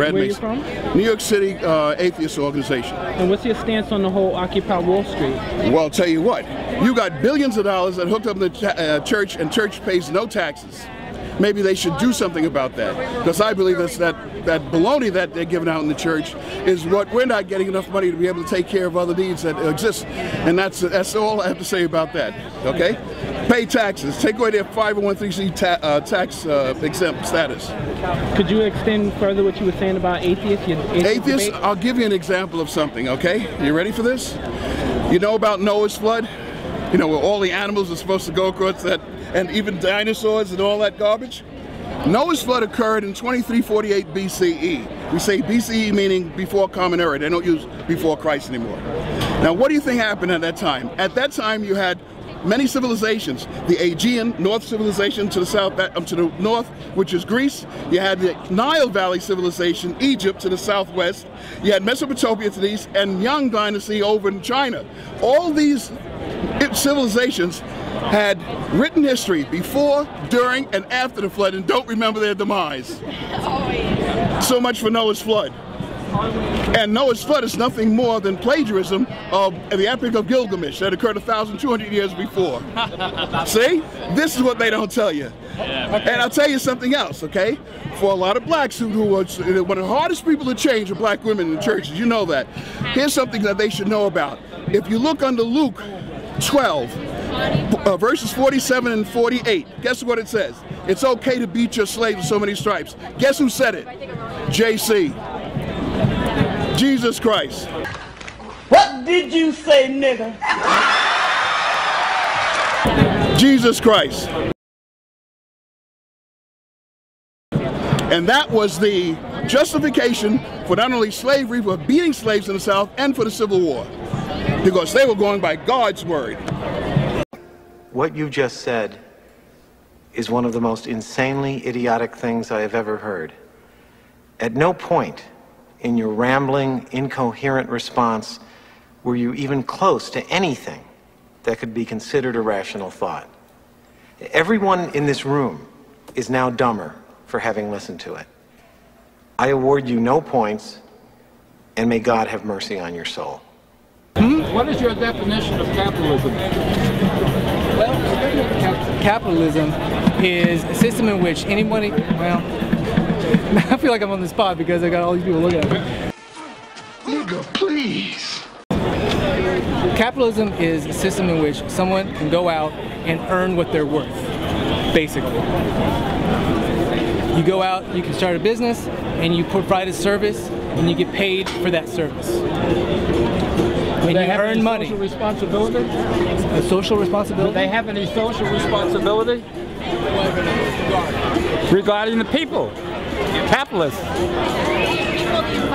Where are you Mason. from? New York City atheist organization. And what's your stance on the whole Occupy Wall Street? Well, I'll tell you what, you got billions of dollars that hooked up in the church, and church pays no taxes. Maybe they should do something about that, because I believe that baloney that they're giving out in the church is what we're not getting enough money to be able to take care of other needs that exist, and that's all I have to say about that. Okay, pay taxes, take away their 501(c)(3) tax exempt status. Could you extend further what you were saying about atheists? Atheists, I'll give you an example of something. Okay, you ready for this? You know about Noah's flood? You know, where all the animals are supposed to go across that, and even dinosaurs and all that garbage? Noah's flood occurred in 2348 BCE. We say BCE meaning before Common Era. They don't use before Christ anymore. Now, what do you think happened at that time? At that time, you had many civilizations. The Aegean North civilization to the south, to the north, which is Greece. You had the Nile Valley civilization, Egypt, to the southwest. You had Mesopotamia to the east, and Yang Dynasty over in China. All these civilizations had written history before, during, and after the flood, and don't remember their demise. So much for Noah's flood. And Noah's flood is nothing more than plagiarism of the Epic of Gilgamesh that occurred 1,200 years before. See? This is what they don't tell you. And I'll tell you something else, okay? For a lot of blacks who are one of the hardest people to change are black women in the churches, you know that. Here's something that they should know about. If you look under Luke 12, verses 47 and 48, guess what it says? It's okay to beat your slave with so many stripes. Guess who said it? JC. Jesus Christ. What did you say, nigga? Jesus Christ. And that was the justification for not only slavery, but beating slaves in the South and for the Civil War. Because they were going by God's word. What you just said is one of the most insanely idiotic things I have ever heard. At no point in your rambling, incoherent response were you even close to anything that could be considered a rational thought. Everyone in this room is now dumber for having listened to it. I award you no points, and may God have mercy on your soul. What is your definition of capitalism? Well, capitalism is a system in which anybody, well, I feel like I'm on the spot because I got all these people looking at me. Nigga, please. Capitalism is a system in which someone can go out and earn what they're worth, basically. You go out, you can start a business, and you provide a service, and you get paid for that service. When you earn money. Social responsibility? A social responsibility? Do they have any social responsibility? Regarding the people. Capitalists.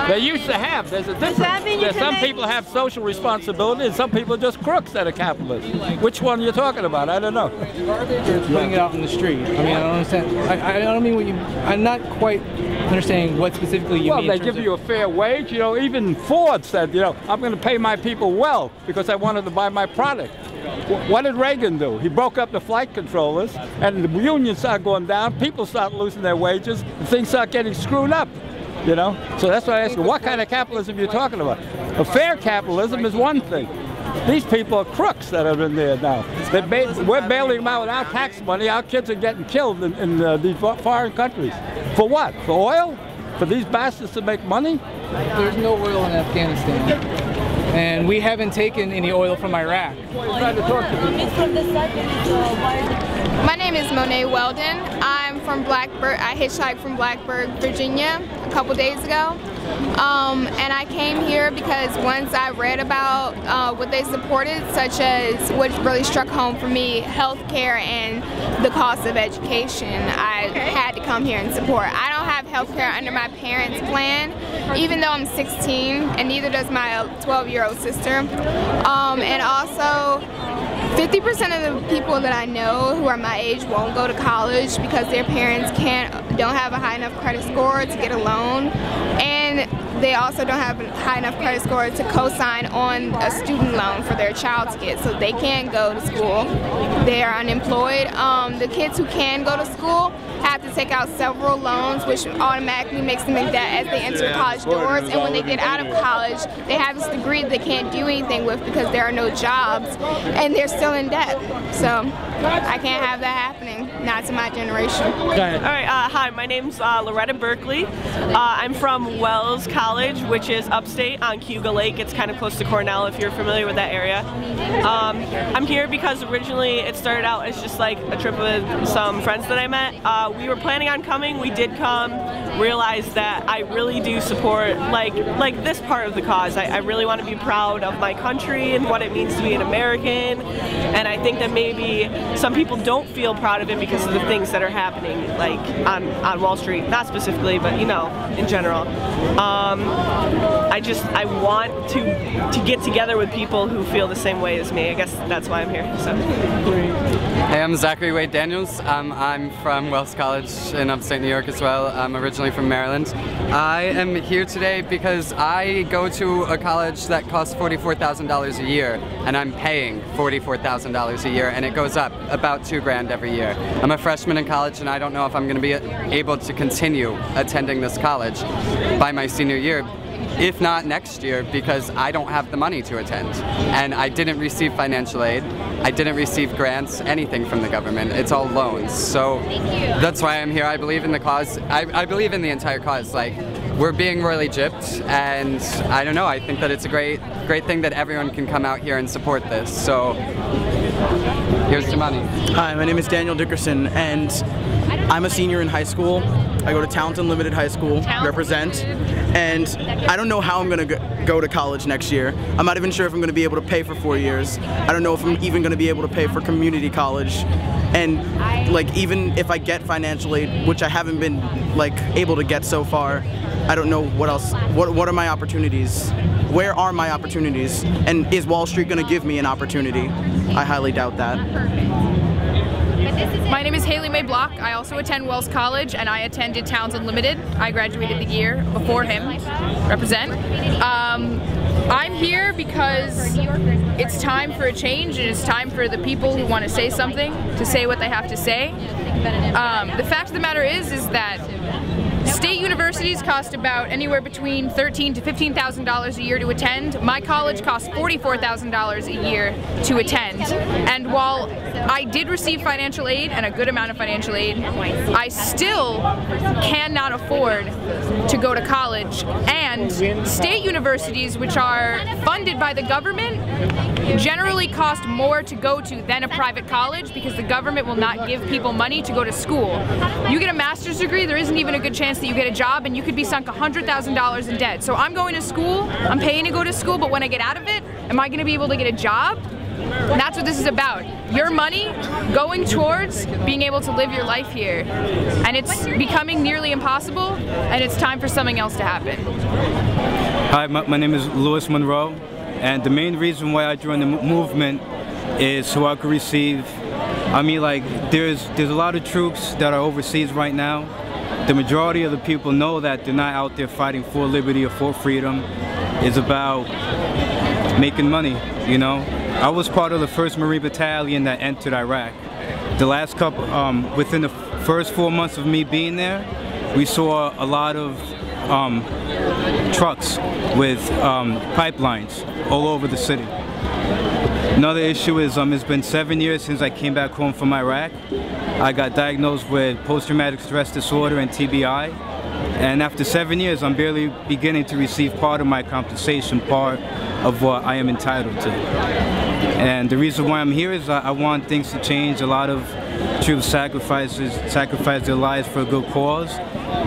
They used to have. There's a difference. There's some people have social responsibility and some people are just crooks that are capitalists. Which one are you talking about? I don't know. Garbage or putting it out in the street? I mean, I don't understand. I don't mean what you... I'm not quite understanding what specifically you mean. Well, they give you a fair wage. You know, even Ford said, you know, I'm going to pay my people well because I wanted to buy my product. What did Reagan do? He broke up the flight controllers and the unions started going down, people started losing their wages, and things start getting screwed up, you know? So that's why I ask you, what kind of capitalism are you talking about? A fair capitalism is one thing. These people are crooks that are in there now. We're bailing them out with our tax money. Our kids are getting killed in these foreign countries. For what? For oil? For these bastards to make money? There's no oil in Afghanistan. And we haven't taken any oil from Iraq. My name is Monet Weldon. I'm from Blacksburg. I hitchhiked from Blacksburg, Virginia a couple days ago. And I came here because once I read about what they supported, such as what really struck home for me, healthcare and the cost of education, I had to come here and support. I don't have healthcare under my parents' plan, even though I'm 16, and neither does my 12-year-old sister. And also, 50% of the people that I know who are my age won't go to college because their parents don't have a high enough credit score to get a loan. And they also don't have a high enough credit score to co-sign on a student loan for their child's kids, so they can't go to school. They are unemployed. The kids who can go to school have to take out several loans, which automatically makes them in debt as they enter college doors, and when they get out of college, they have this degree that they can't do anything with because there are no jobs, and they're still in debt. So I can't have that happening, not to my generation. Go ahead. All right, hi, my name's Loretta Berkeley. I'm from Wells College, which is upstate on Cayuga Lake. It's kind of close to Cornell, if you're familiar with that area. I'm here because originally it started out as just like a trip with some friends that I met. We were planning on coming, we did come, realized that I really do support like this part of the cause. I really want to be proud of my country and what it means to be an American, and I think that maybe some people don't feel proud of it because of the things that are happening, like on Wall Street, not specifically, but you know, in general. I want to get together with people who feel the same way as me. I guess that's why I'm here. So. Hey, I'm Zachary Wade Daniels. I'm from Wells College in upstate New York as well. I'm originally from Maryland. I am here today because I go to a college that costs $44,000 a year, and I'm paying $44,000 a year, and it goes up about $2 grand every year. I'm a freshman in college, and I don't know if I'm going to be able to continue attending this college by my senior year, if not next year, because I don't have the money to attend. And I didn't receive financial aid, I didn't receive grants, anything from the government. It's all loans. So that's why I'm here. I believe in the cause. I believe in the entire cause. Like, we're being royally gypped, and I don't know, I think that it's a great thing that everyone can come out here and support this. So here's the money. Hi, my name is Daniel Dickerson, and I'm a senior in high school. I go to Talent Unlimited High School, represent, and I don't know how I'm going to go to college next year. I'm not even sure if I'm going to be able to pay for 4 years. I don't know if I'm even going to be able to pay for community college. And like, even if I get financial aid, which I haven't been like able to get so far, I don't know what else. What are my opportunities? Where are my opportunities? And is Wall Street going to give me an opportunity? I highly doubt that. My name is Haley Mae Block. I also attend Wells College, and I attended Towns Unlimited. I graduated the year before him. Represent. I'm here because it's time for a change, and it's time for the people who want to say something to say what they have to say. The fact of the matter is that state universities cost about anywhere between $13,000 to $15,000 a year to attend. My college costs $44,000 a year to attend. And while I did receive financial aid, and a good amount of financial aid, I still cannot afford to go to college. And state universities, which are funded by the government, generally cost more to go to than a private college because the government will not give people money to go to school. You get a master's degree, there isn't even a good chance that you get a job, and you could be sunk $100,000 in debt. So I'm going to school, I'm paying to go to school, but when I get out of it, am I going to be able to get a job? And that's what this is about. Your money going towards being able to live your life here. And it's becoming nearly impossible, and it's time for something else to happen. Hi, my name is Louis Monroe, and the main reason why I joined the movement is so I could receive, I mean, like, there's a lot of troops that are overseas right now. The majority of the people know that they're not out there fighting for liberty or for freedom. It's about making money, you know. I was part of the 1st Marine Battalion that entered Iraq. The last couple, within the first 4 months of me being there, we saw a lot of trucks with pipelines all over the city. Another issue is it's been 7 years since I came back home from Iraq. I got diagnosed with post-traumatic stress disorder and TBI. And after 7 years, I'm barely beginning to receive part of my compensation, part of what I am entitled to. And the reason why I'm here is I want things to change. A lot of troops sacrifice their lives for a good cause.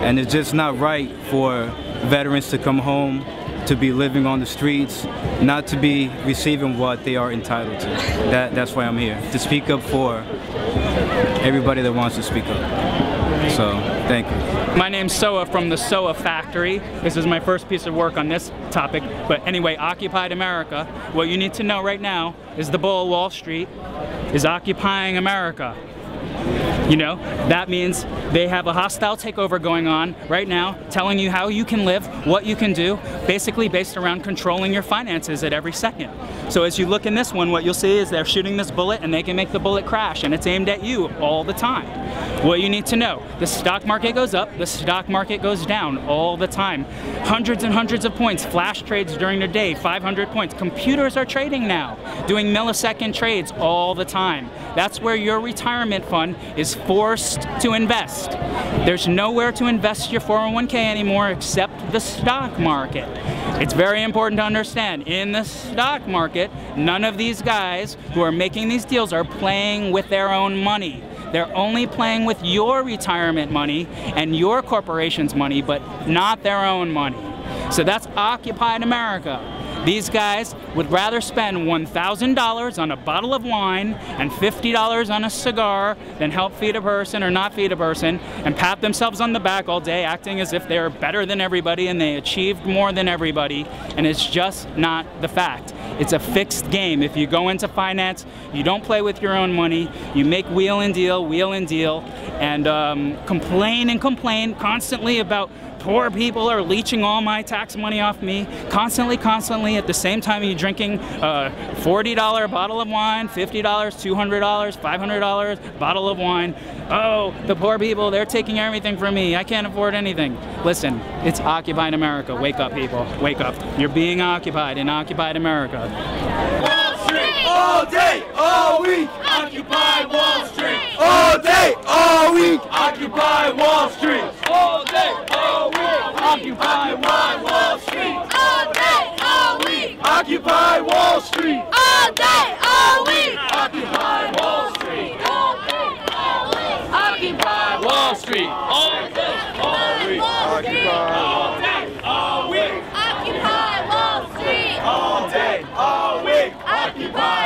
And it's just not right for veterans to come home, to be living on the streets, not to be receiving what they are entitled to. That's why I'm here, to speak up for everybody that wants to speak up. So, thank you. My name's Soa from the Soa Factory. This is my first piece of work on this topic. But anyway, Occupied America. What you need to know right now is the bull of Wall Street is occupying America. You know, that means they have a hostile takeover going on right now, telling you how you can live, what you can do, basically based around controlling your finances at every second. So as you look in this one, what you'll see is they're shooting this bullet and they can make the bullet crash, and it's aimed at you all the time. What you need to know, the stock market goes up, the stock market goes down all the time. Hundreds and hundreds of points, flash trades during the day, 500 points. Computers are trading now, doing millisecond trades all the time. That's where your retirement fund is forced to invest. There's nowhere to invest your 401k anymore except the stock market. It's very important to understand, in the stock market, none of these guys who are making these deals are playing with their own money. They're only playing with your retirement money and your corporation's money, but not their own money. So that's Occupied America. These guys would rather spend $1,000 on a bottle of wine and $50 on a cigar than help feed a person or not feed a person and pat themselves on the back all day acting as if they're better than everybody and they achieved more than everybody, and it's just not the fact. It's a fixed game. If you go into finance, you don't play with your own money, you make wheel and deal, and complain and complain constantly about poor people are leeching all my tax money off me, constantly, at the same time you're drinking a $40 bottle of wine, $50, $200, $500 bottle of wine. Oh, the poor people, they're taking everything from me. I can't afford anything. Listen, it's Occupied America. Wake up, people. Wake up. You're being occupied in Occupied America. Wall Street! All day, all week! Occupy Wall Street! All day, all week! Occupy Wall Street! All day, all week! Occupy Wall Street! All day, all week! Occupy Wall Street! All day, all week! Occupy Wall Street! All day, all week! Occupy Wall Street! All day, all week! Occupy all day, all week! Occupy Wall Street! All day, all week! Occupy